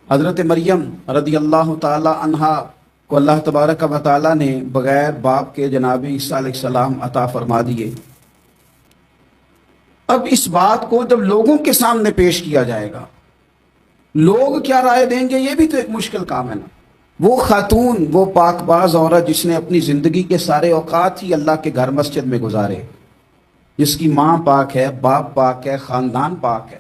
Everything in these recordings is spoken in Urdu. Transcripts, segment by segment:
حضرت مریم رضی اللہ تعالی عنہا کو اللہ تبارک و تعالی نے بغیر باپ کے جناب عیسیٰ علیہ السلام عطا فرما دیے۔ اب اس بات کو جب لوگوں کے سامنے پیش کیا جائے گا، لوگ کیا رائے دیں گے، یہ بھی تو ایک مشکل کام ہے نا۔ وہ خاتون، وہ پاک باز عورت جس نے اپنی زندگی کے سارے اوقات ہی اللہ کے گھر مسجد میں گزارے، جس کی ماں پاک ہے، باپ پاک ہے، خاندان پاک ہے،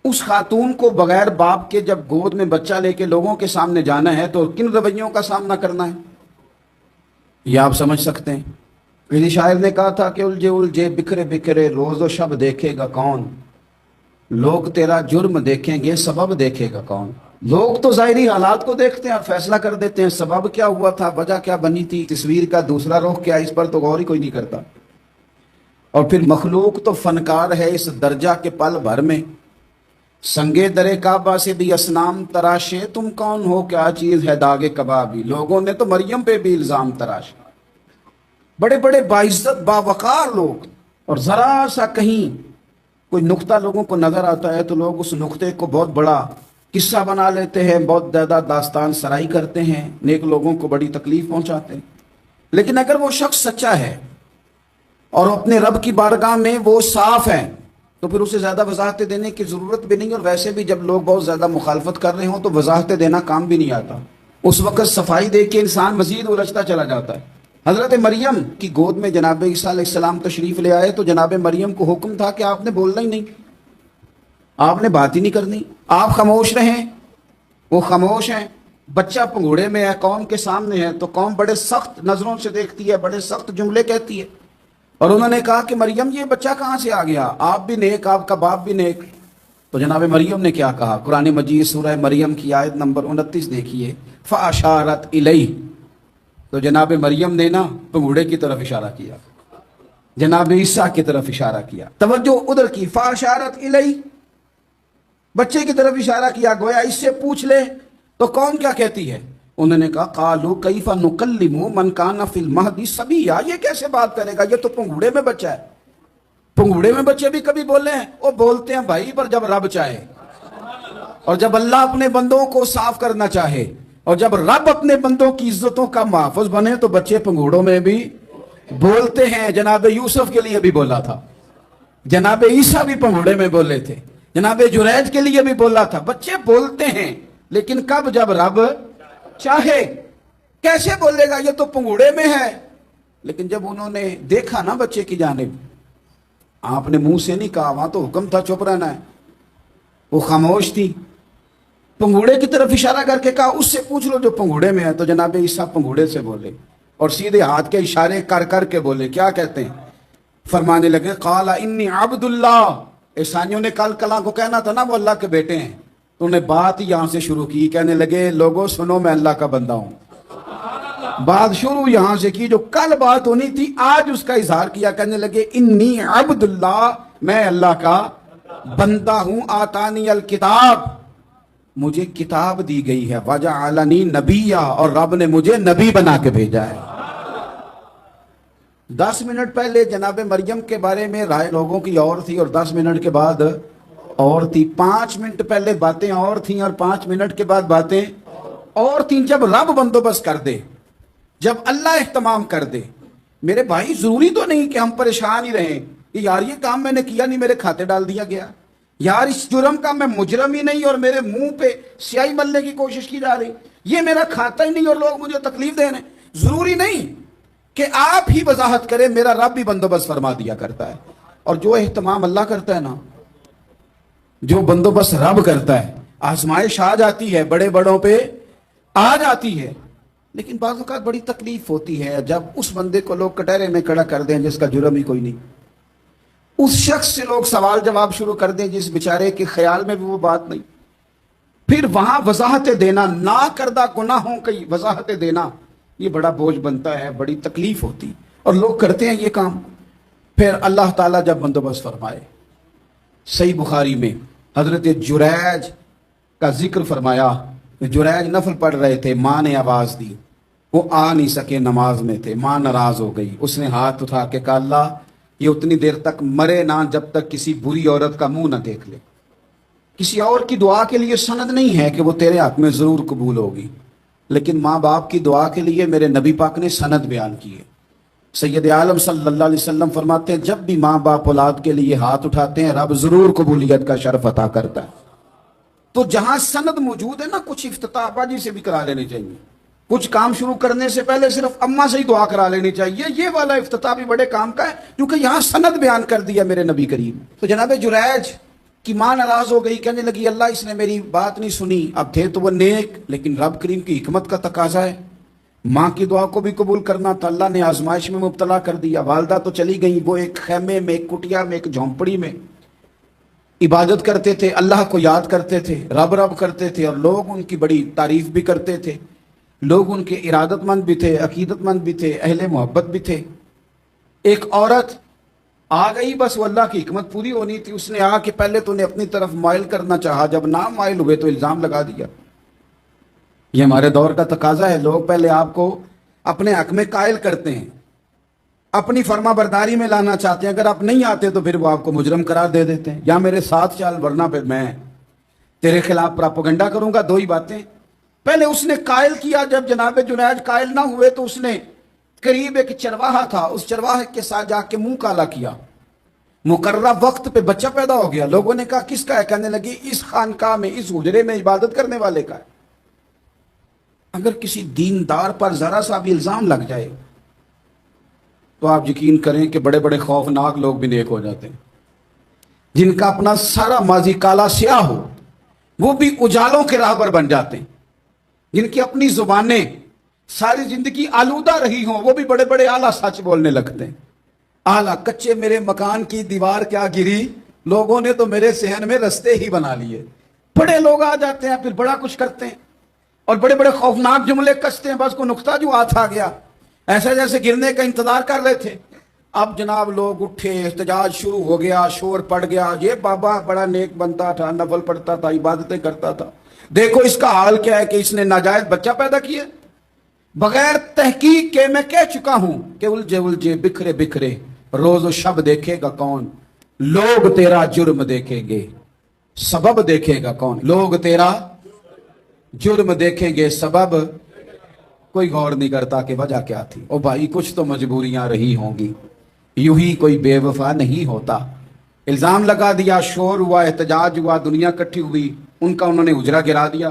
اس خاتون کو بغیر باپ کے جب گود میں بچہ لے کے لوگوں کے سامنے جانا ہے تو کن رویوں کا سامنا کرنا ہے، یہ آپ سمجھ سکتے ہیں۔ کسی شاعر نے کہا تھا کہ الجھے الجھے بکھرے بکھرے روز و شب دیکھے گا کون، لوگ تیرا جرم دیکھیں گے سبب دیکھے گا کون۔ لوگ تو ظاہری حالات کو دیکھتے ہیں اور فیصلہ کر دیتے ہیں، سبب کیا ہوا تھا، وجہ کیا بنی تھی، تصویر کا دوسرا رخ کیا، اس پر تو غور ہی کوئی نہیں کرتا۔ اور پھر مخلوق تو فنکار ہے اس درجہ کے پل بھر میں، سنگے درے کعبہ سے بھی اسنام تراشے، تم کون ہو کیا چیز ہے داغ کبابی۔ لوگوں نے تو مریم پہ بھی الزام تراشا، بڑے بڑے باعزت باوقار لوگ، اور ذرا سا کہیں کوئی نقطہ لوگوں کو نظر آتا ہے تو لوگ اس نقطے کو بہت بڑا قصہ بنا لیتے ہیں، بہت زیادہ داستان سرائی کرتے ہیں، نیک لوگوں کو بڑی تکلیف پہنچاتے ہیں۔ لیکن اگر وہ شخص سچا ہے اور اپنے رب کی بارگاہ میں وہ صاف ہے تو پھر اسے زیادہ وضاحتیں دینے کی ضرورت بھی نہیں، اور ویسے بھی جب لوگ بہت زیادہ مخالفت کر رہے ہوں تو وضاحتیں دینا کام بھی نہیں آتا، اس وقت صفائی دے کے انسان مزید الجھتا چلا جاتا ہے۔ حضرت مریم کی گود میں جناب عیسیٰ علیہ السلام تشریف لے آئے تو جناب مریم کو حکم تھا کہ آپ نے بولنا ہی نہیں، آپ نے بات ہی نہیں کرنی، آپ خاموش رہیں۔ وہ خاموش ہیں، بچہ پنگوڑے میں ہے، قوم کے سامنے ہے، تو قوم بڑے سخت نظروں سے دیکھتی ہے، بڑے سخت جملے کہتی ہے، اور انہوں نے کہا کہ مریم یہ بچہ کہاں سے آ گیا، آپ بھی نیک، آپ کا باپ بھی نیک۔ تو جناب مریم نے کیا کہا، قرآن مجید سورہ مریم کی آیت نمبر 29 دیکھیے، فَأَشَارَتْ إِلَيْهِ، تو جناب مریم نے نا پنگوڑے کی طرف اشارہ کیا، جناب عیسیٰ کی طرف اشارہ کیا، توجہ ادھر کی، فَأَشَارَتْ إِلَيْهِ، بچے کی طرف اشارہ کیا، گویا اس سے پوچھ لے تو کون کیا کہتی ہے۔ انہوں نے کہا قالوا کیف نکلم من کان فی المہد صبیا، یہ کیسے بات کرے گا، یہ تو پنگوڑے میں بچہ ہے۔ پنگوڑے میں بچے بھی کبھی بولے ہیں، وہ بولتے ہیں بھائی پر جب رب چاہے، اور جب اللہ اپنے بندوں کو صاف کرنا چاہے، اور جب رب اپنے بندوں کی عزتوں کا محافظ بنے تو بچے پنگوڑوں میں بھی بولتے ہیں۔ جناب یوسف کے لیے بھی بولا تھا، جناب عیسیٰ بھی پنگوڑے میں بولے تھے، جناب جریج کے لیے بھی بولا تھا، بچے بولتے ہیں لیکن کب، جب رب چاہے۔ کیسے بولے گا، یہ تو پنگوڑے میں ہے۔ لیکن جب انہوں نے دیکھا نا بچے کی جانب، آپ نے منہ سے نہیں کہا، وہاں تو حکم تھا چپ رہنا ہے، وہ خاموش تھی، پنگوڑے کی طرف اشارہ کر کے کہا اس سے پوچھ لو جو پنگوڑے میں ہے۔ تو جناب عیسیٰ پنگوڑے سے بولے اور سیدھے ہاتھ کے اشارے کر کر کے بولے، کیا کہتے ہیں، فرمانے لگے قال انی عبد اللہ۔ عیسائیوں نے کل کلاں کو کہنا تھا نا وہ اللہ کے بیٹے ہیں، تو انہیں بات یہاں سے شروع کی، کہنے لگے لوگوں سنو میں اللہ کا بندہ ہوں۔ بات شروع یہاں سے کی، جو کل بات ہونی تھی آج اس کا اظہار کیا، کہنے لگے انی عبد اللہ، میں اللہ کا بندہ ہوں، آتانی الکتاب، مجھے کتاب دی گئی ہے، وجعلنی نبیا، اور رب نے مجھے نبی بنا کے بھیجا ہے۔ 10 منٹ پہلے جناب مریم کے بارے میں رائے لوگوں کی اور تھی، اور 10 منٹ کے بعد اور تھی، 5 منٹ پہلے باتیں اور تھیں اور 5 منٹ کے بعد باتیں اور تھیں۔ جب رب بندوبست کر دے، جب اللہ اہتمام کر دے، میرے بھائی ضروری تو نہیں کہ ہم پریشان ہی رہیں کہ یار یہ کام میں نے کیا نہیں، میرے کھاتے ڈال دیا گیا، یار اس جرم کا میں مجرم ہی نہیں اور میرے منہ پہ سیاہی ملنے کی کوشش کی جا رہی، یہ میرا کھاتا ہی نہیں اور لوگ مجھے تکلیف دے رہے ہیں۔ ضروری نہیں کہ آپ ہی وضاحت کریں، میرا رب بھی بندوبست فرما دیا کرتا ہے۔ اور جو اہتمام اللہ کرتا ہے نا، جو بندوبست رب کرتا ہے، آزمائش آ جاتی ہے، بڑے بڑوں پہ آ جاتی ہے، لیکن بعض اوقات بڑی تکلیف ہوتی ہے جب اس بندے کو لوگ کٹہرے میں کھڑا کر دیں جس کا جرم ہی کوئی نہیں، اس شخص سے لوگ سوال جواب شروع کر دیں جس بیچارے کے خیال میں بھی وہ بات نہیں، پھر وہاں وضاحتیں دینا، نہ کردہ گناہوں کی وضاحتیں دینا، یہ بڑا بوجھ بنتا ہے، بڑی تکلیف ہوتی، اور لوگ کرتے ہیں یہ کام۔ پھر اللہ تعالیٰ جب بندوبست فرمائے، صحیح بخاری میں حضرت جریج کا ذکر فرمایا، جریج نفل پڑھ رہے تھے، ماں نے آواز دی، وہ آ نہیں سکے، نماز میں تھے، ماں ناراض ہو گئی، اس نے ہاتھ اٹھا کے کہا اللہ یہ اتنی دیر تک مرے نہ جب تک کسی بری عورت کا منہ نہ دیکھ لے۔ کسی اور کی دعا کے لیے سند نہیں ہے کہ وہ تیرے حق میں ضرور قبول ہوگی، لیکن ماں باپ کی دعا کے لیے میرے نبی پاک نے سند بیان کی ہے۔ سید عالم صلی اللہ علیہ وسلم فرماتے ہیں جب بھی ماں باپ اولاد کے لیے ہاتھ اٹھاتے ہیں رب ضرور قبولیت کا شرف عطا کرتا ہے۔ تو جہاں سند موجود ہے نا، کچھ افتتاح باجی سے بھی کرا لینے چاہیے، کچھ کام شروع کرنے سے پہلے صرف اماں سے ہی دعا کرا لینی چاہیے، یہ والا افتتاح بھی بڑے کام کا ہے کیونکہ یہاں سند بیان کر دیا میرے نبی کریم۔ تو جناب جریج کی ماں ناراض ہو گئی، کہنے لگی اللہ اس نے میری بات نہیں سنی۔ اب تھے تو وہ نیک، لیکن رب کریم کی حکمت کا تقاضا ہے، ماں کی دعا کو بھی قبول کرنا تھا، اللہ نے آزمائش میں مبتلا کر دیا۔ والدہ تو چلی گئی، وہ ایک خیمے میں، ایک کٹیا میں، ایک جھونپڑی میں عبادت کرتے تھے، اللہ کو یاد کرتے تھے، رب رب کرتے تھے، اور لوگ ان کی بڑی تعریف بھی کرتے تھے، لوگ ان کے ارادت مند بھی تھے، عقیدت مند بھی تھے، اہل محبت بھی تھے۔ ایک عورت آ گئی، بس وہ اللہ کی حکمت پوری ہونی تھی، اس نے آ کے پہلے تو انہیں اپنی طرف مائل کرنا چاہا، جب نہ مائل ہوئے تو الزام لگا دیا۔ یہ ہمارے دور کا تقاضا ہے، لوگ پہلے آپ کو اپنے حق میں قائل کرتے ہیں، اپنی فرما برداری میں لانا چاہتے ہیں، اگر آپ نہیں آتے تو پھر وہ آپ کو مجرم قرار دے دیتے ہیں، یا میرے ساتھ چال ورنہ پھر میں تیرے خلاف پراپیگنڈا کروں گا۔ دو ہی باتیں، پہلے اس نے قائل کیا، جب جناب جنید قائل نہ ہوئے تو اس نے قریب ایک چرواہا تھا، اس چرواہے کے ساتھ جا کے منہ کالا کیا، مقررہ وقت پہ بچہ پیدا ہو گیا۔ لوگوں نے کہا کس کا ہے؟ کہنے لگی اس خانقاہ میں، اس حجرے میں عبادت کرنے والے کا ہے۔ اگر کسی دیندار پر ذرا سا بھی الزام لگ جائے تو آپ یقین کریں کہ بڑے بڑے خوفناک لوگ بھی نیک ہو جاتے ہیں، جن کا اپنا سارا ماضی کالا سیاہ ہو وہ بھی اجالوں کے راہبر بن جاتے ہیں، جن کی اپنی زبانیں ساری زندگی آلودہ رہی ہوں وہ بھی بڑے بڑے اعلیٰ سچ بولنے لگتے ہیں۔ اعلیٰ کچے میرے مکان کی دیوار کیا گری، لوگوں نے تو میرے صحن میں رستے ہی بنا لیے۔ بڑے لوگ آ جاتے ہیں، پھر بڑا کچھ کرتے ہیں اور بڑے بڑے خوفناک جملے کستے ہیں، بس کو نقطہ جو ہاتھ آ گیا ایسا جیسے گرنے کا انتظار کر رہے تھے۔ اب جناب لوگ اٹھے، احتجاج شروع ہو گیا، شور پڑ گیا، یہ بابا بڑا نیک بنتا تھا، نفل پڑھتا تھا، عبادتیں کرتا تھا، دیکھو اس کا حال کیا ہے کہ اس نے ناجائز بچہ پیدا کیا۔ بغیر تحقیق کے میں کہہ چکا ہوں کہ الجھے الجھے بکھرے بکھرے روز و شب دیکھے گا کون، لوگ تیرا جرم دیکھیں گے سبب دیکھے گا کون، لوگ تیرا جرم دیکھیں گے سبب کوئی غور نہیں کرتا کہ وجہ کیا تھی۔ او بھائی کچھ تو مجبوریاں رہی ہوں گی، یوں ہی کوئی بے وفا نہیں ہوتا۔ الزام لگا دیا، شور ہوا، احتجاج ہوا، دنیا کٹھی ہوئی، ان کا انہوں نے اجرا گرا دیا،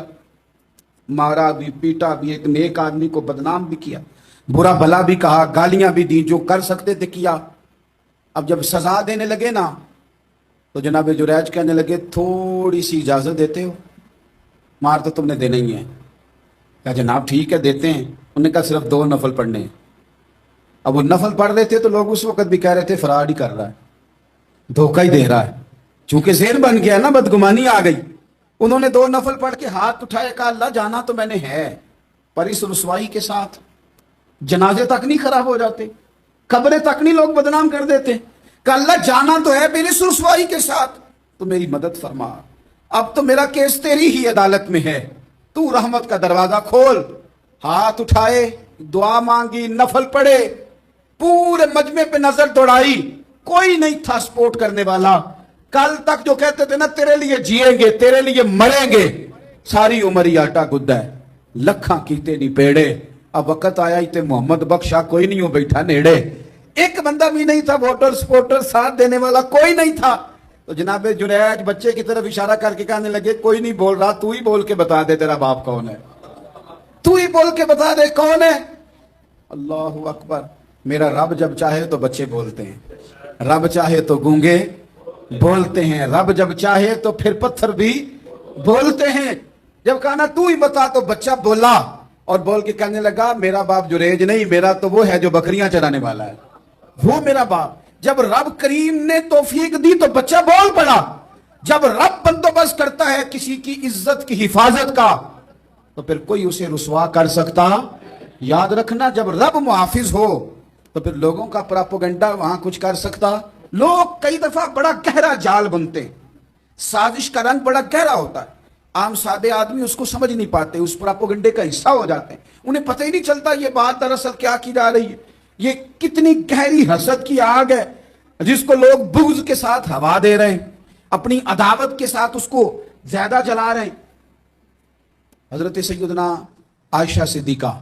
مارا بھی، پیٹا بھی، ایک نیک آدمی کو بدنام بھی کیا، برا بھلا بھی کہا، گالیاں بھی دی، جو کر سکتے تھے کیا۔ اب جب سزا دینے لگے نا تو جناب جریج کہنے لگے تھوڑی سی اجازت دیتے ہو، مار تو تم نے دینا ہی ہے۔ کہا جناب ٹھیک ہے دیتے ہیں۔ انہوں نے کہا صرف 2 نفل پڑھنے ہیں۔ اب وہ نفل پڑھ رہے تھے تو لوگ اس وقت بھی کہہ رہے تھے فراڈ ہی کر رہا ہے، دھوکہ ہی دے رہا ہے، چونکہ ذہن بن گیا نا، بدگمانی آ گئی۔ انہوں نے 2 نفل پڑھ کے ہاتھ اٹھائے، کہا اللہ جانا تو میں نے ہے، پر اس رسوائی کے ساتھ جنازے تک نہیں خراب ہو جاتے، قبریں تک نہیں لوگ بدنام کر دیتے، کہا اللہ جانا تو ہے پھر اس رسوائی کے ساتھ، تو میری مدد فرما، اب تو میرا کیس تیری ہی عدالت میں ہے، تو رحمت کا دروازہ کھول۔ ہاتھ اٹھائے، دعا مانگی، نفل پڑھے، پورے مجمع پہ نظر دوڑائی، کوئی نہیں تھا سپورٹ کرنے والا۔ کل تک جو کہتے تھے نا تیرے لیے جیئیں گے، تیرے لیے مریں گے، ساری عمر ہی آٹا گدہ ہے، لکھاں کیتے نہیں پیڑے، اب وقت آیا ہی تے محمد بخشا کوئی نہیں ہو بیٹھا نیڑے، ایک بندہ بھی نہیں تھا، ووٹر سپورٹر ساتھ دینے والا کوئی نہیں تھا۔ تو جناب جنید بچے کی طرف اشارہ کر کے کہنے لگے کوئی نہیں بول رہا، تو ہی بول کے بتا دے تیرا باپ کون ہے، تو ہی بول کے بتا دے کون ہے۔ اللہ اکبر، میرا رب جب چاہے تو بچے بولتے ہیں، رب چاہے تو گونگے بولتے ہیں، رب جب چاہے تو پھر پتھر بھی بولتے ہیں۔ جب کہا نا تو ہی بتا تو بچہ بولا، اور بول کے کہنے لگا میرا باپ جریج نہیں، میرا تو وہ ہے جو بکریاں چرانے والا ہے، وہ میرا باپ۔ جب رب کریم نے توفیق دی تو بچہ بول پڑا۔ جب رب بندوبست کرتا ہے کسی کی عزت کی حفاظت کا تو پھر کوئی اسے رسوا کر سکتا۔ یاد رکھنا جب رب محافظ ہو تو پھر لوگوں کا پراپوگنڈا وہاں کچھ کر سکتا۔ لوگ کئی دفعہ بڑا گہرا جال بنتے ہیں، سازش کا رنگ بڑا گہرا ہوتا ہے، عام سادے آدمی اس کو سمجھ نہیں پاتے، اس پراپوگنڈے کا حصہ ہو جاتے ہیں، انہیں پتہ ہی نہیں چلتا یہ بات دراصل کیا کی جا رہی ہے۔ یہ کتنی گہری حسد کی آگ ہے جس کو لوگ بغض کے ساتھ ہوا دے رہے ہیں، اپنی عداوت کے ساتھ اس کو زیادہ چلا رہے ہیں. حضرت سیدنا عائشہ صدیقہ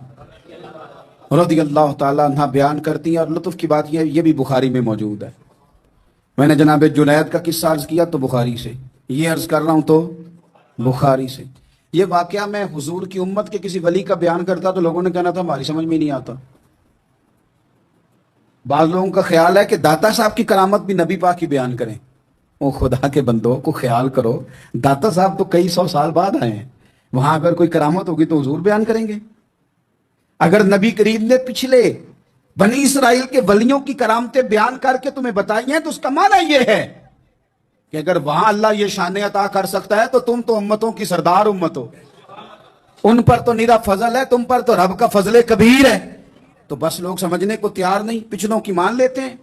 رضی اللہ تعالیٰ عنہ بیان کرتی ہیں، اور لطف کی بات یہ بھی بخاری میں موجود ہے. میں نے جناب جنید کا قصہ عرض کیا تو بخاری سے، یہ عرض کر رہا ہوں تو بخاری سے. یہ واقعہ میں حضور کی امت کے کسی ولی کا بیان کرتا تو لوگوں نے کہنا تھا ہماری سمجھ میں نہیں آتا. بعض لوگوں کا خیال ہے کہ داتا صاحب کی کرامت بھی نبی پاک کی بیان کریں. او خدا کے بندوں کو خیال کرو، داتا صاحب تو کئی سو سال بعد آئے ہیں، وہاں اگر کوئی کرامت ہوگی تو حضور بیان کریں گے. اگر نبی کریم نے پچھلے بنی اسرائیل کے ولیوں کی کرامتیں بیان کر کے تمہیں بتائی ہیں تو اس کا معنی یہ ہے کہ اگر وہاں اللہ یہ شان عطا کر سکتا ہے تو تم تو امتوں کی سردار امت ہو. ان پر تو نیرا فضل ہے، تم پر تو رب کا فضل کبیر ہے. تو بس لوگ سمجھنے کو تیار نہیں، پچھلوں کی مان لیتے ہیں.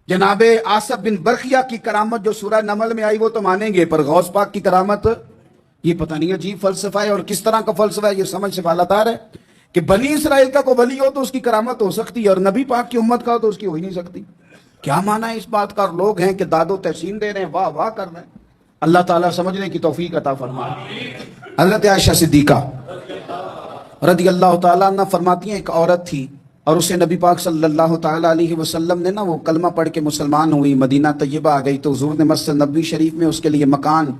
جناب آصف بن برخیہ کی کرامت جو سورہ نمل میں آئی وہ تو مانیں گے، پر غوث پاک کی کرامت یہ پتہ نہیں عجیب فلسفہ ہے، اور کس طرح کا فلسفہ ہے یہ سمجھ سے بالاتار ہے کہ بنی اسرائیل کا کوئی ولی ہو تو اس کی کرامت ہو سکتی ہے، اور نبی پاک کی امت کا ہو تو اس کی ہو ہی نہیں سکتی. کیا معنی ہے اس بات کا؟ اور لوگ ہیں کہ داد و تحسین دے رہے ہیں، واہ واہ کر رہے ہیں. اللہ تعالیٰ سمجھنے کی توفیق عطا فرمائے. حضرت عائشہ صدیقہ رضی اللہ تعالیٰ عنہ فرماتی ہیں ایک عورت تھی اور اسے نبی پاک صلی اللہ تعالیٰ علیہ وسلم نے وہ کلمہ پڑھ کے مسلمان ہوئی، مدینہ طیبہ آ گئی تو حضور نے مسجد نبوی شریف میں اس کے لیے مکان،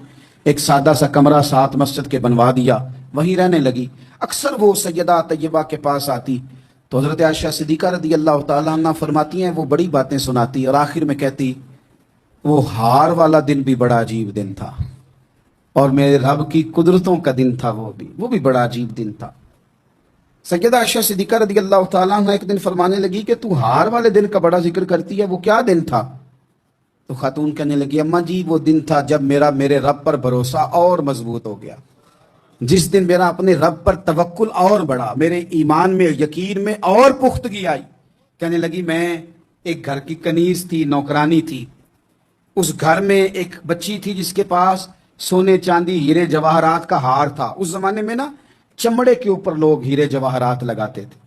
ایک سادہ سا کمرہ ساتھ مسجد کے بنوا دیا، وہیں رہنے لگی. اکثر وہ سیدہ طیبہ کے پاس آتی تو حضرت عائشہ صدیقہ رضی اللہ تعالیٰ عنہ فرماتی ہیں وہ بڑی باتیں سناتی اور آخر میں کہتی وہ ہار والا دن بھی بڑا عجیب دن تھا، اور میرے رب کی قدرتوں کا دن تھا، وہ بھی بڑا عجیب دن تھا. سیدہ عائشہ صدیقہ رضی اللہ تعالیٰ عنہ ایک دن فرمانے لگی کہ تو ہار والے دن کا بڑا ذکر کرتی ہے، وہ کیا دن تھا؟ تو خاتون کہنے لگی اماں جی وہ دن تھا جب میرے رب پر بھروسہ اور مضبوط ہو گیا، جس دن میرا اپنے رب پر توکل اور بڑھا، میرے ایمان میں یقین میں اور پختگی آئی. کہنے لگی میں ایک گھر کی کنیز تھی، نوکرانی تھی، اس گھر میں ایک بچی تھی جس کے پاس سونے چاندی ہیرے جواہرات کا ہار تھا. اس زمانے میں نا چمڑے کے اوپر لوگ ہیرے جواہرات لگاتے تھے،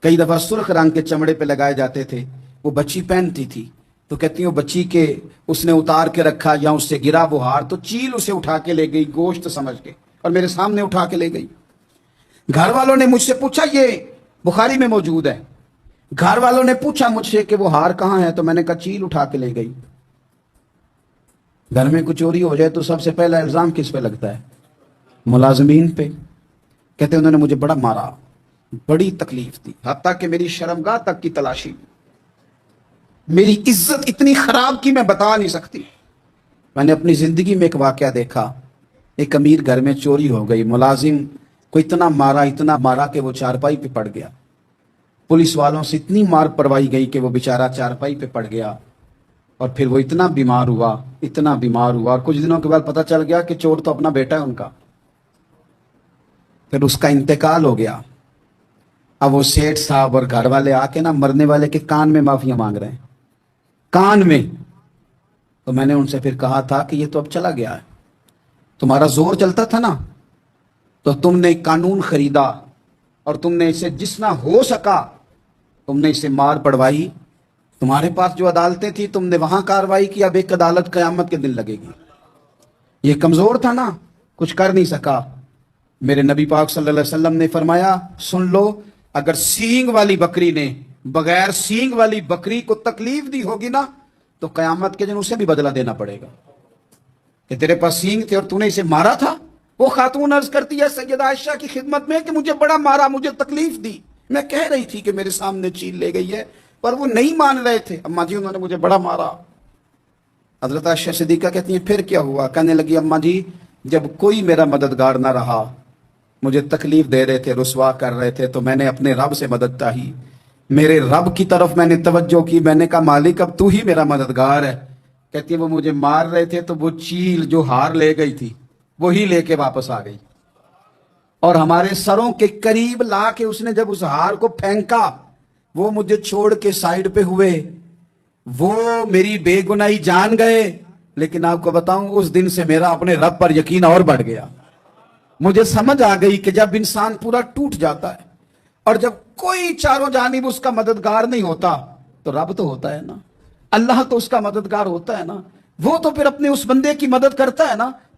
کئی دفعہ سرخ رنگ کے چمڑے پہ لگائے جاتے تھے. وہ بچی پہنتی تھی تو کہتی ہوں بچی کے اس نے اتار کے رکھا یا اس سے گرا وہ ہار تو چیل اسے اٹھا کے لے گئی گوشت سمجھ کے، اور میرے سامنے اٹھا کے لے گئی. گھر والوں نے مجھ سے پوچھا، یہ بخاری میں موجود ہے، گھر والوں نے پوچھا مجھ سے کہ وہ ہار کہاں ہے تو میں نے کہا چیل اٹھا کے لے گئی. گھر میں کچھ چوری ہو جائے تو سب سے پہلا الزام کس پہ لگتا ہے؟ ملازمین پہ. کہتے انہوں نے مجھے بڑا مارا، بڑی تکلیف دی، حتیٰ کہ میری شرمگاہ تک کی تلاشی، میری عزت اتنی خراب کی میں بتا نہیں سکتی. میں نے اپنی زندگی میں ایک واقعہ دیکھا، ایک امیر گھر میں چوری ہو گئی، ملازم کو اتنا مارا کہ وہ چارپائی پہ پڑ گیا. پولیس والوں سے اتنی مار پروائی گئی کہ وہ بیچارہ چارپائی پہ پڑ گیا، اور پھر وہ اتنا بیمار ہوا، اور کچھ دنوں کے بعد پتہ چل گیا کہ چور تو اپنا بیٹا ہے ان کا. پھر اس کا انتقال ہو گیا. اب وہ سیٹھ صاحب اور گھر والے آ کے نا مرنے والے کے کان میں معافیاں مانگ رہے ہیں، کان میں. تو میں نے ان سے پھر کہا تھا کہ یہ تو اب چلا گیا ہے، تمہارا زور چلتا تھا نا تو تم نے قانون خریدا اور تم نے اسے جتنا ہو سکا تم نے اسے مار پڑوائی. تمہارے پاس جو عدالتیں تھی تم نے وہاں کاروائی کی، اب ایک عدالت قیامت کے دن لگے گی. یہ کمزور تھا نا، کچھ کر نہیں سکا. میرے نبی پاک صلی اللہ علیہ وسلم نے فرمایا سن لو، اگر سینگ والی بکری نے بغیر سینگ والی بکری کو تکلیف دی ہوگی نا تو قیامت کے دن اسے بھی بدلہ دینا پڑے گا کہ تیرے پاس سینگ تھے اور تو نے اسے مارا تھا. وہ خاتون عرض کرتی ہے سیدہ عائشہ کی خدمت میں کہ مجھے بڑا مارا، مجھے تکلیف دی، میں کہہ رہی تھی کہ میرے سامنے چیل لے گئی ہے پر وہ نہیں مان رہے تھے. اماں جی انہوں نے مجھے بڑا مارا. حضرت عائشہ صدیقہ کہتی ہیں پھر کیا ہوا؟ کہنے لگی اماں جی جب کوئی میرا مددگار نہ رہا، مجھے تکلیف دے رہے تھے، رسوا کر رہے تھے، تو میں نے اپنے رب سے مدد چاہی، میرے رب کی طرف میں نے توجہ کی، میں نے کہا مالک اب تو ہی میرا مددگار ہے. کہتی ہے وہ مجھے مار رہے تھے تو وہ چیل جو ہار لے گئی تھی وہی لے کے واپس آ گئی، اور ہمارے سروں کے قریب لا کے اس نے جب اس ہار کو پھینکا وہ مجھے چھوڑ کے سائیڈ پہ ہوئے، وہ میری بے گناہی جان گئے. لیکن آپ کو بتاؤں اس دن سے میرا اپنے رب پر یقین اور بڑھ گیا. مجھے سمجھ آ گئی کہ جب انسان پورا ٹوٹ جاتا ہے اور جب کوئی چاروں جانب اس کا مددگار نہیں ہوتا تو رب تو ہوتا ہے نا، اللہ تو اس کا مددگار ہوتا ہے نا، وہ تو پھر اپنے اس بندے کی مدد کرتا ہے نا.